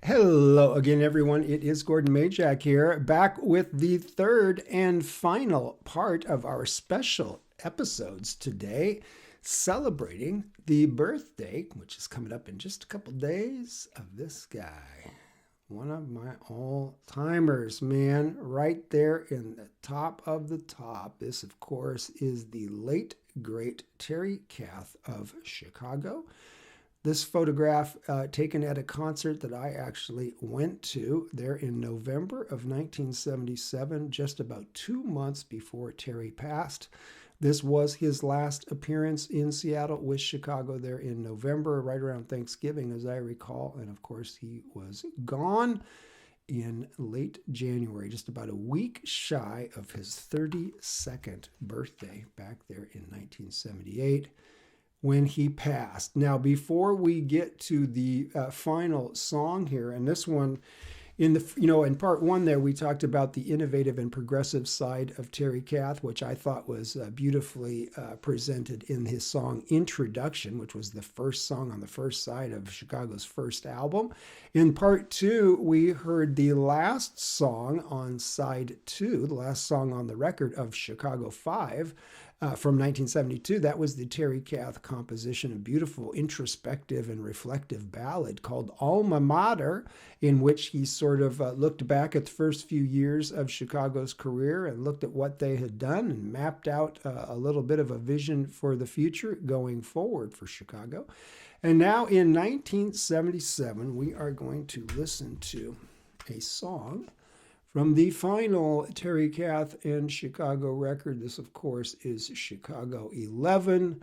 Hello again, everyone. It is Gordon Majak here, back with the third and final part of our special episodes today, celebrating the birthday, which is coming up in just a couple days, of this guy. One of my all timers, man, right there in the top of the top. This, of course, is the late, great Terry Kath of Chicago. This photograph taken at a concert that I actually went to there in November of 1977, just about 2 months before Terry passed. This was his last appearance in Seattle with Chicago there in November, right around Thanksgiving, as I recall. And of course, he was gone in late January, just about a week shy of his 32nd birthday back there in 1978 when he passed. Now, before we get to the final song here, and this one, in part one there, we talked about the innovative and progressive side of Terry Kath, which I thought was beautifully presented in his song Introduction, which was the first song on the first side of Chicago's first album. In part two, we heard the last song on side two, the last song on the record of Chicago 5, from 1972. That was the Terry Kath composition, a beautiful introspective and reflective ballad called Alma Mater, in which he sort of looked back at the first few years of Chicago's career and looked at what they had done and mapped out a little bit of a vision for the future going forward for Chicago. And now in 1977, we are going to listen to a song from the final Terry Kath and Chicago record. This, of course, is Chicago 11,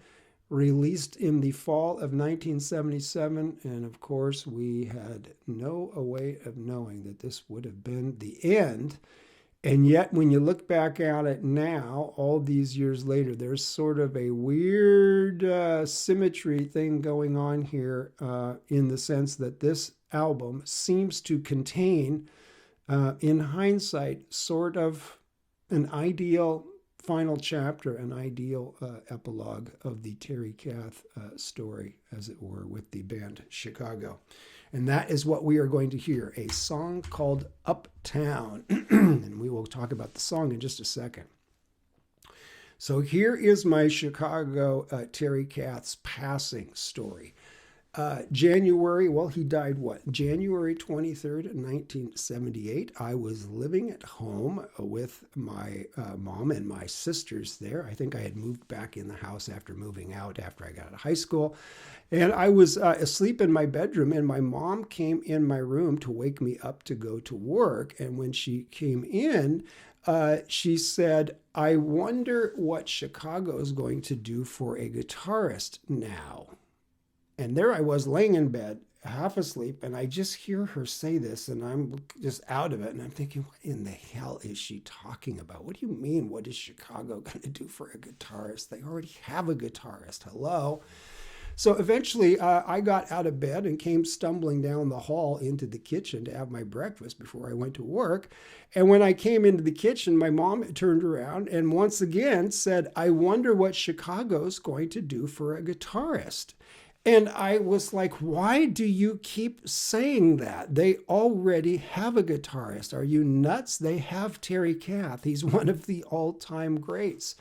released in the fall of 1977. And of course, we had no way of knowing that this would have been the end. And yet, when you look back at it now, all these years later, there's sort of a weird symmetry thing going on here, in the sense that this album seems to contain, in hindsight, sort of an ideal final chapter, an ideal epilogue of the Terry Kath story, as it were, with the band Chicago. And that is what we are going to hear, a song called Uptown. And we will talk about the song in just a second. So here is my Chicago Terry Kath's passing story. January, well, he died what? January 23rd, 1978. I was living at home with my mom and my sisters there. I think I had moved back in the house after moving out after I got out of high school. And I was asleep in my bedroom, and my mom came in my room to wake me up to go to work. And when she came in, she said, "I wonder what Chicago is going to do for a guitarist now." And there I was laying in bed, half asleep, and I just hear her say this, and I'm just out of it. And I'm thinking, what in the hell is she talking about? What do you mean, what is Chicago going to do for a guitarist? They already have a guitarist. Hello? So eventually, I got out of bed and came stumbling down the hall into the kitchen to have my breakfast before I went to work. And when I came into the kitchen, my mom turned around and once again said, "I wonder what Chicago's going to do for a guitarist." And I was like, why do you keep saying that? They already have a guitarist. Are you nuts? They have Terry Kath. He's one of the all-time greats.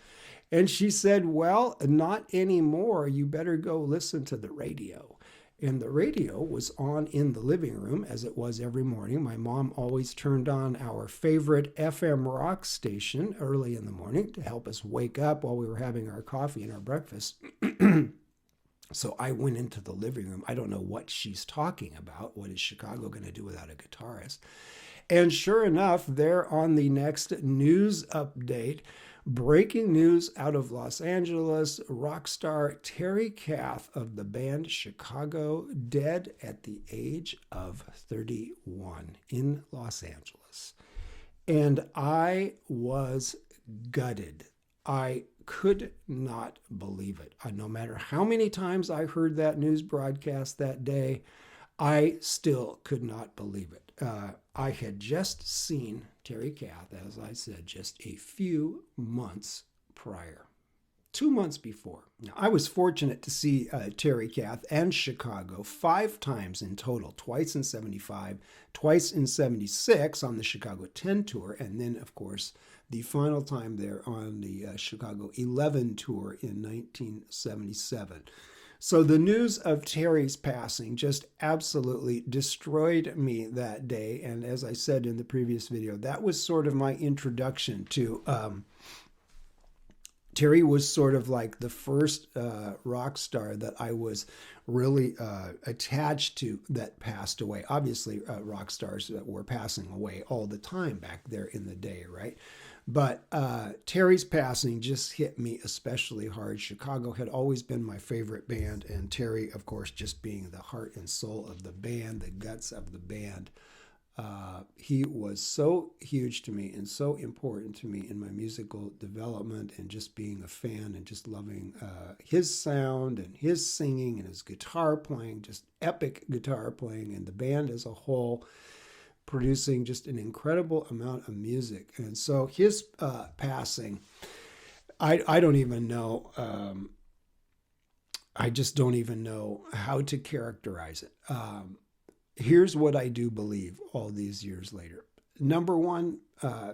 And she said, well, not anymore. You better go listen to the radio. And the radio was on in the living room, as it was every morning. My mom always turned on our favorite FM rock station early in the morning to help us wake up while we were having our coffee and our breakfast. So I went into the living room. I don't know what she's talking about. What is Chicago going to do without a guitarist? And sure enough, there on the next news update, breaking news out of Los Angeles, rock star Terry Kath of the band Chicago, dead at the age of 31 in Los Angeles. And I was gutted. I could not believe it. No matter how many times I heard that news broadcast that day, I still could not believe it. I had just seen Terry Kath, as I said, just a few months prior. 2 months before. Now, I was fortunate to see Terry, Kath, and Chicago 5 times in total, twice in 75, twice in 76 on the Chicago 10 tour, and then, of course, the final time there on the Chicago 11 tour in 1977. So the news of Terry's passing just absolutely destroyed me that day. And as I said in the previous video, that was sort of my introduction to Terry was sort of like the first rock star that I was really attached to that passed away. Obviously, rock stars that were passing away all the time back there in the day, right? But Terry's passing just hit me especially hard. Chicago had always been my favorite band, and Terry, of course, just being the heart and soul of the band, the guts of the band. He was so huge to me and so important to me in my musical development and just being a fan and just loving his sound and his singing and his guitar playing, just epic guitar playing, and the band as a whole producing just an incredible amount of music. And so his passing, I don't even know, I just don't even know how to characterize it. Here's what I do believe all these years later. Number one,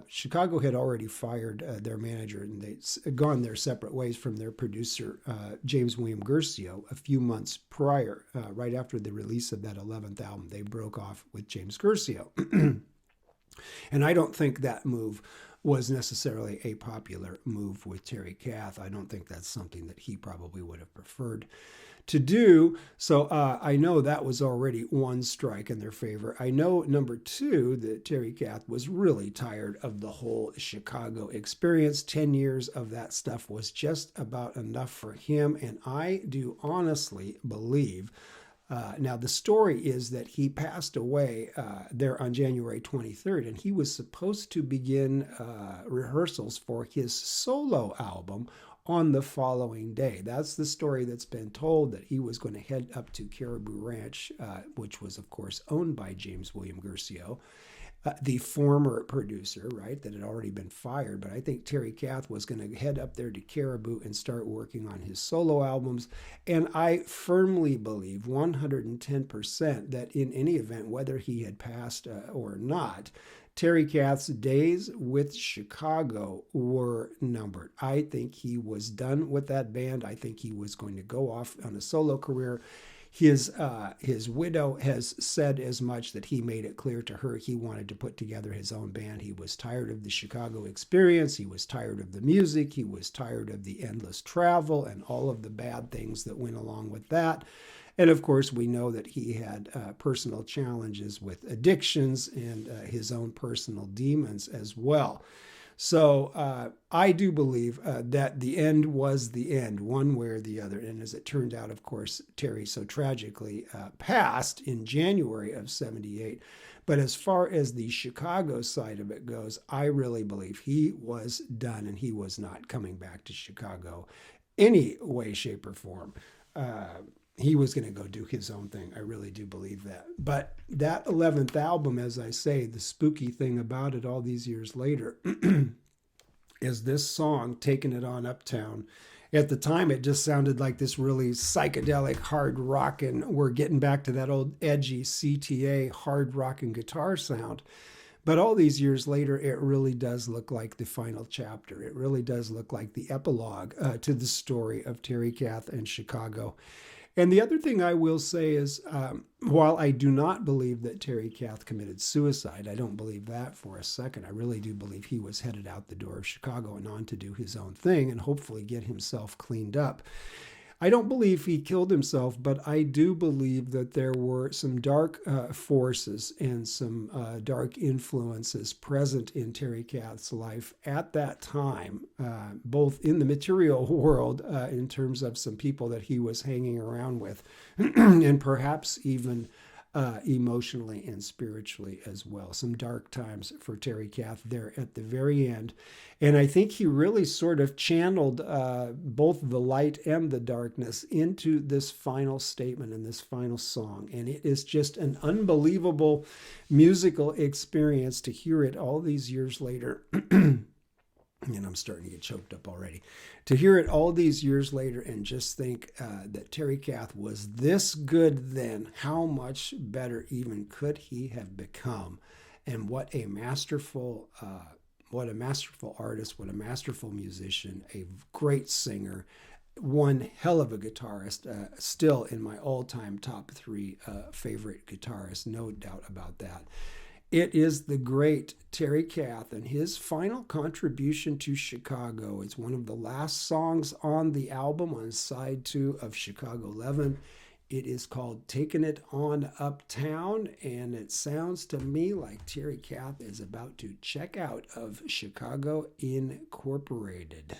Chicago had already fired their manager, and they'd gone their separate ways from their producer, James William Guercio, a few months prior, right after the release of that 11th album. They broke off with James Guercio. And I don't think that move was necessarily a popular move with Terry Kath. I don't think that's something that he probably would have preferred to do. So I know that was already one strike in their favor. I know, number two, that Terry Kath was really tired of the whole Chicago experience. 10 years of that stuff was just about enough for him. And I do honestly believe, now the story is that he passed away there on January 23rd, and he was supposed to begin rehearsals for his solo album on the following day. That's the story that's been told, that he was going to head up to Caribou Ranch, which was, of course, owned by James William Guercio, the former producer, right, that had already been fired. But I think Terry Kath was going to head up there to Caribou and start working on his solo albums. And I firmly believe 110% that in any event, whether he had passed or not, Terry Kath's days with Chicago were numbered. I think he was done with that band. I think he was going to go off on a solo career. His widow has said as much, that he made it clear to her he wanted to put together his own band. He was tired of the Chicago experience. He was tired of the music. He was tired of the endless travel and all of the bad things that went along with that. And of course, we know that he had personal challenges with addictions and his own personal demons as well. So I do believe that the end was the end, one way or the other. And as it turned out, of course, Terry so tragically passed in January of 78. But as far as the Chicago side of it goes, I really believe he was done, and he was not coming back to Chicago any way, shape, or form. He was going to go do his own thing. I really do believe that. But that 11th album, as I say, the spooky thing about it all these years later is this song, Taking It On Uptown. At the time, it just sounded like this really psychedelic, hard rockin'. We're getting back to that old edgy CTA hard rockin' guitar sound. But all these years later, it really does look like the final chapter. It really does look like the epilogue to the story of Terry Kath and Chicago. And the other thing I will say is, while I do not believe that Terry Kath committed suicide, I don't believe that for a second. I really do believe he was headed out the door of Chicago and on to do his own thing and hopefully get himself cleaned up. I don't believe he killed himself, but I do believe that there were some dark forces and some dark influences present in Terry Kath's life at that time, both in the material world in terms of some people that he was hanging around with, and perhaps even emotionally and spiritually as well. Some dark times for Terry Kath there at the very end. And I think he really sort of channeled both the light and the darkness into this final statement and this final song. And it is just an unbelievable musical experience to hear it all these years later. And I'm starting to get choked up already. To hear it all these years later and just think that Terry Kath was this good then, how much better even could he have become? And what a masterful artist, what a masterful musician, a great singer, one hell of a guitarist, still in my all-time top three favorite guitarists, no doubt about that. It is the great Terry Kath and his final contribution to Chicago. It's one of the last songs on the album on side 2 of Chicago 11. It is called Taking It On Uptown, and it sounds to me like Terry Kath is about to check out of Chicago Incorporated.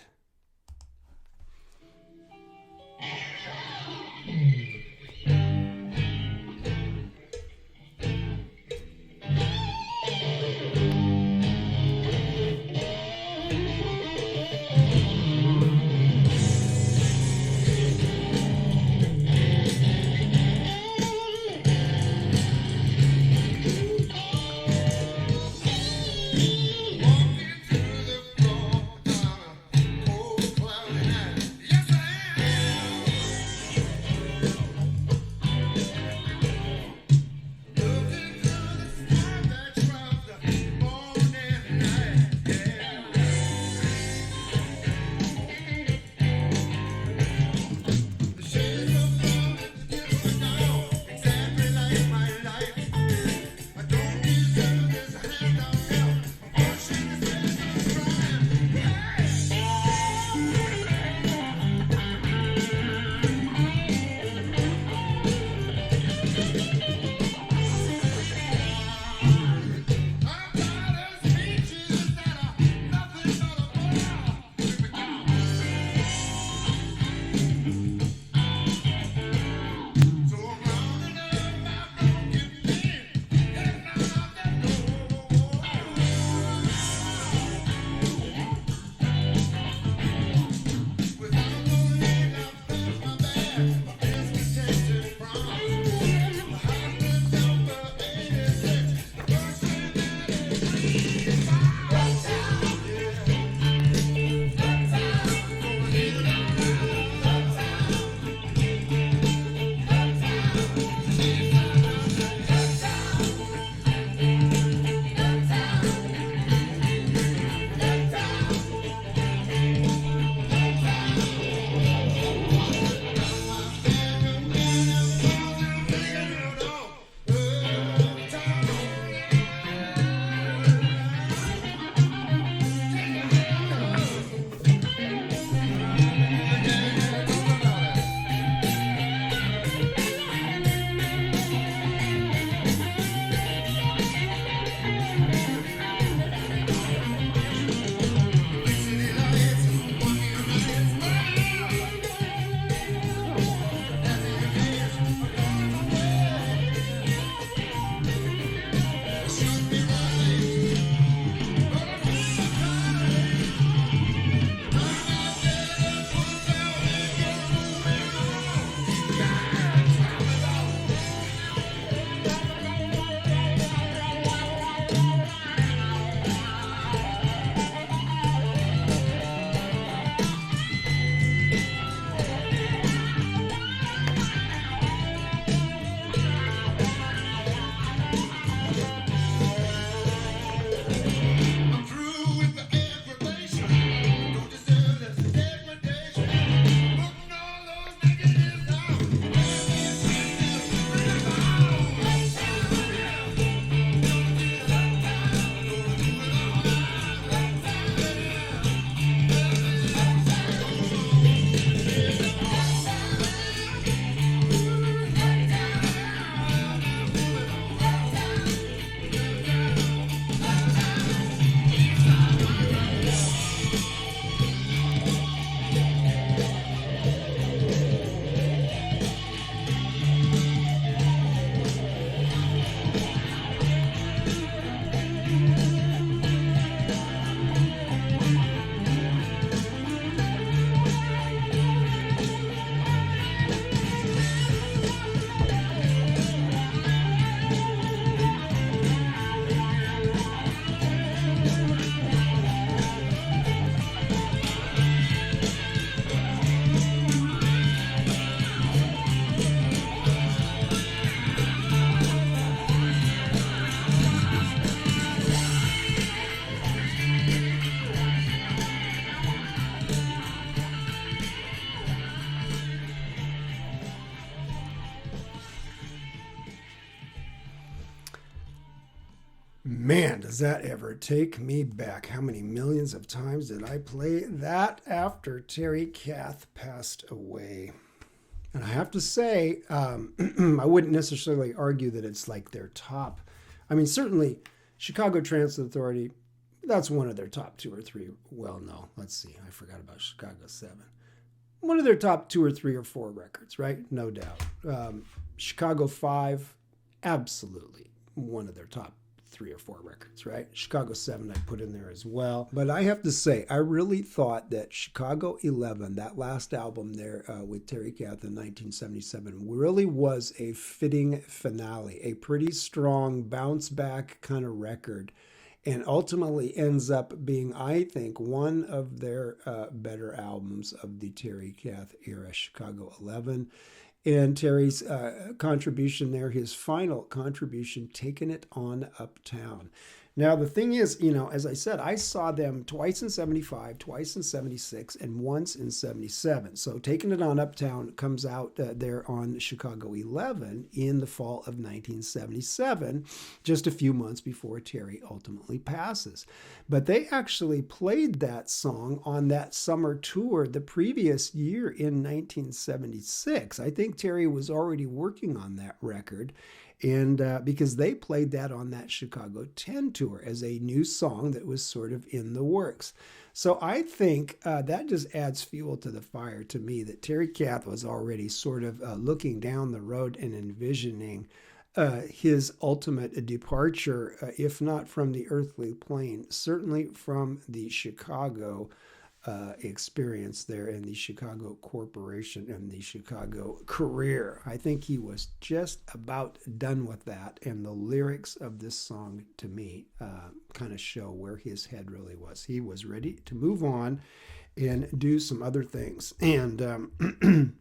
Man, does that ever take me back? How many millions of times did I play that after Terry Kath passed away? And I have to say, I wouldn't necessarily argue that it's like their top. I mean, certainly Chicago Transit Authority, that's one of their top two or three. Well, no, let's see. I forgot about Chicago 7. One of their top two or three or four records, right? No doubt. Chicago 5, absolutely one of their top three or four records, right? Chicago 7 I put in there as well. But I have to say, I really thought that Chicago 11, that last album there with Terry Kath in 1977, really was a fitting finale, a pretty strong bounce back kind of record. And ultimately ends up being, I think, one of their better albums of the Terry Kath era, Chicago 11. And Terry's contribution there, his final contribution, Taking It on Uptown. Now, the thing is, as I said, I saw them twice in 75, twice in 76, and once in 77. So Taking It on Uptown comes out there on Chicago 11 in the fall of 1977, just a few months before Terry ultimately passes. But they actually played that song on that summer tour the previous year in 1976. I think Terry was already working on that record. And because they played that on that Chicago 10 tour as a new song that was sort of in the works. So I think that just adds fuel to the fire to me that Terry Kath was already sort of looking down the road and envisioning his ultimate departure, if not from the earthly plane, certainly from the Chicago experience there in the Chicago Corporation and the Chicago career. I think he was just about done with that. And the lyrics of this song, to me, kind of show where his head really was. He was ready to move on and do some other things. And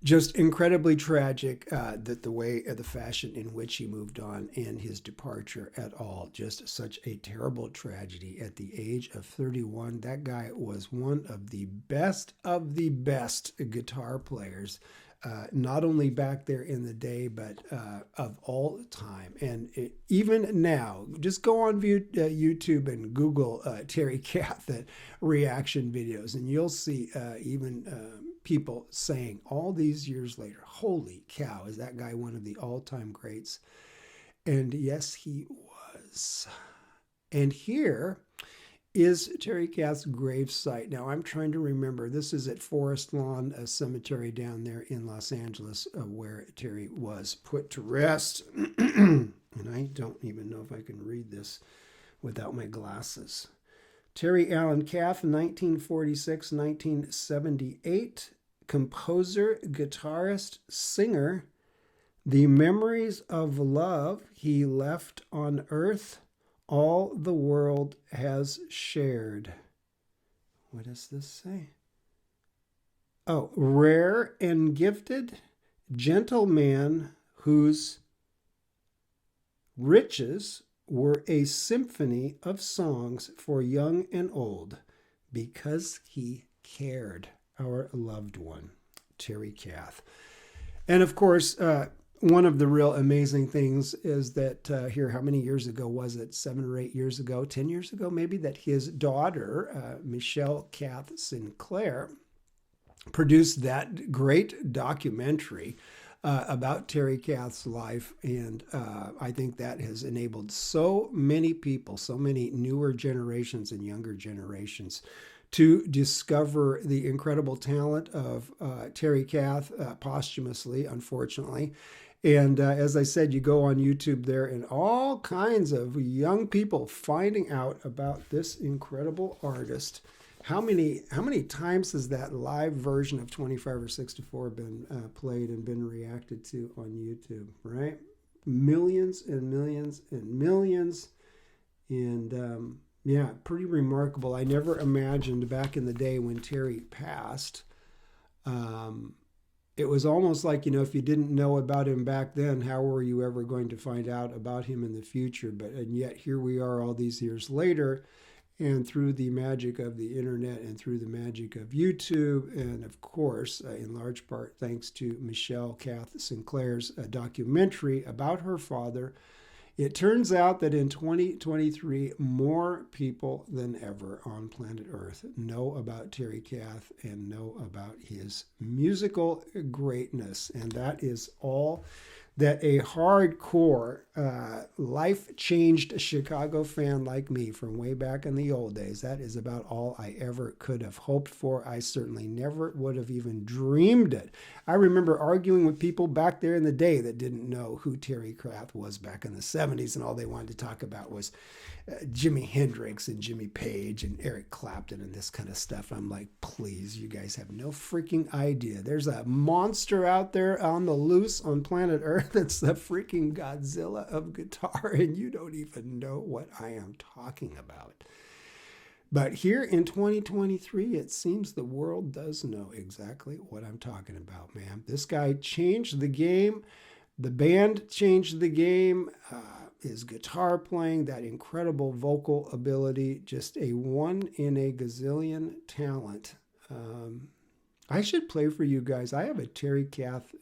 just incredibly tragic that the fashion in which he moved on and his departure at all. Just such a terrible tragedy at the age of 31. That guy was one of the best guitar players, not only back there in the day, but of all time. And even now, just go on YouTube and Google Terry Kath reaction videos, and you'll see even people saying all these years later, holy cow, is that guy one of the all-time greats? And yes, he was. And here is Terry Kath's grave site. Now, I'm trying to remember. This is at Forest Lawn Cemetery down there in Los Angeles, where Terry was put to rest. And I don't even know if I can read this without my glasses. Terry Allen Kath, 1946-1978, composer, guitarist, singer. The memories of love he left on earth, all the world has shared. What does this say? Oh, rare and gifted, gentle man whose riches were a symphony of songs for young and old, because he cared. Our loved one, Terry Kath. And of course, one of the real amazing things is that here, how many years ago was it? 7 or 8 years ago, 10 years ago maybe, that his daughter, Michelle Kath Sinclair, produced that great documentary about Terry Kath's life. And I think that has enabled so many people, so many newer generations and younger generations, to discover the incredible talent of Terry Kath posthumously, unfortunately. And as I said, you go on YouTube there and all kinds of young people finding out about this incredible artist. How many times has that live version of 25 or 64 been played and been reacted to on YouTube, right? Millions and millions and millions. And yeah, pretty remarkable. I never imagined back in the day when Terry passed, it was almost like, if you didn't know about him back then, how were you ever going to find out about him in the future? And yet here we are all these years later, and through the magic of the internet and through the magic of YouTube, and of course, in large part thanks to Michelle Kath Sinclair's documentary about her father, It turns out that in 2023, more people than ever on planet Earth know about Terry Kath and know about his musical greatness. And that is all that a hardcore, life-changed Chicago fan like me from way back in the old days, that is about all I ever could have hoped for. I certainly never would have even dreamed it. I remember arguing with people back there in the day that didn't know who Terry Kath was back in the 70s, and all they wanted to talk about was Jimi Hendrix and Jimmy Page and Eric Clapton and this kind of stuff. I'm like, please, you guys have no freaking idea. There's a monster out there on the loose on planet Earth that's the freaking Godzilla of guitar, and you don't even know what I am talking about. But here in 2023, it seems the world does know exactly what I'm talking about, man. This guy changed the game. The band changed the game. His guitar playing, that incredible vocal ability, just a one in a gazillion talent. I should play for you guys. I have a Terry Kath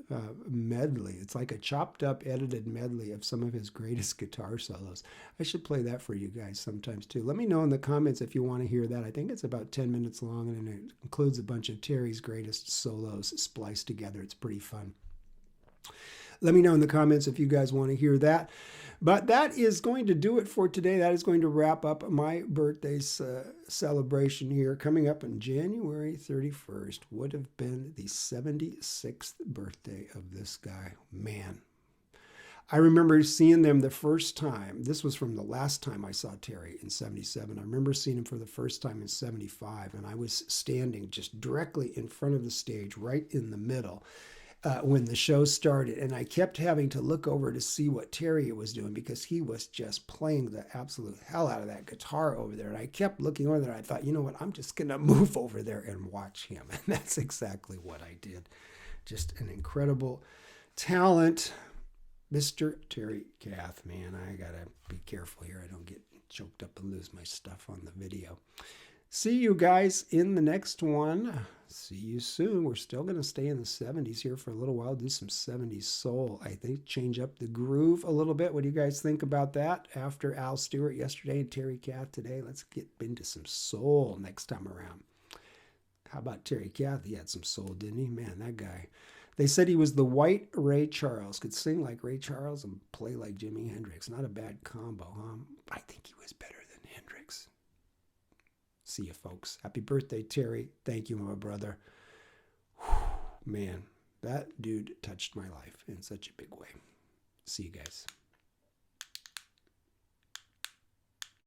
medley. It's like a chopped up, edited medley of some of his greatest guitar solos. I should play that for you guys sometimes too. Let me know in the comments if you want to hear that. I think it's about 10 minutes long, and it includes a bunch of Terry's greatest solos spliced together. It's pretty fun. Let me know in the comments if you guys want to hear that. But that is going to do it for today. That is going to wrap up my birthday celebration here. Coming up on January 31st would have been the 76th birthday of this guy. Man, I remember seeing them the first time. This was from the last time I saw Terry in 77. I remember seeing him for the first time in 75, and I was standing just directly in front of the stage, right in the middle. When the show started, and I kept having to look over to see what Terry was doing because he was just playing the absolute hell out of that guitar over there. And I kept looking over there. I thought, you know what, I'm just going to move over there and watch him. And that's exactly what I did. Just an incredible talent, Mr. Terry Kath. Man, I got to be careful here. I don't get choked up and lose my stuff on the video. See you guys in the next one. See you soon. We're still going to stay in the 70s here for a little while. Do some 70s soul. I think change up the groove a little bit. What do you guys think about that? After Al Stewart yesterday and Terry Kath today, let's get into some soul next time around. How about Terry Kath? He had some soul, didn't he? Man, that guy. They said he was the white Ray Charles. Could sing like Ray Charles and play like Jimi Hendrix. Not a bad combo, huh? I think he was better than Hendrix. See you, folks. Happy birthday, Terry. Thank you, my brother. Whew, man, that dude touched my life in such a big way. See you guys.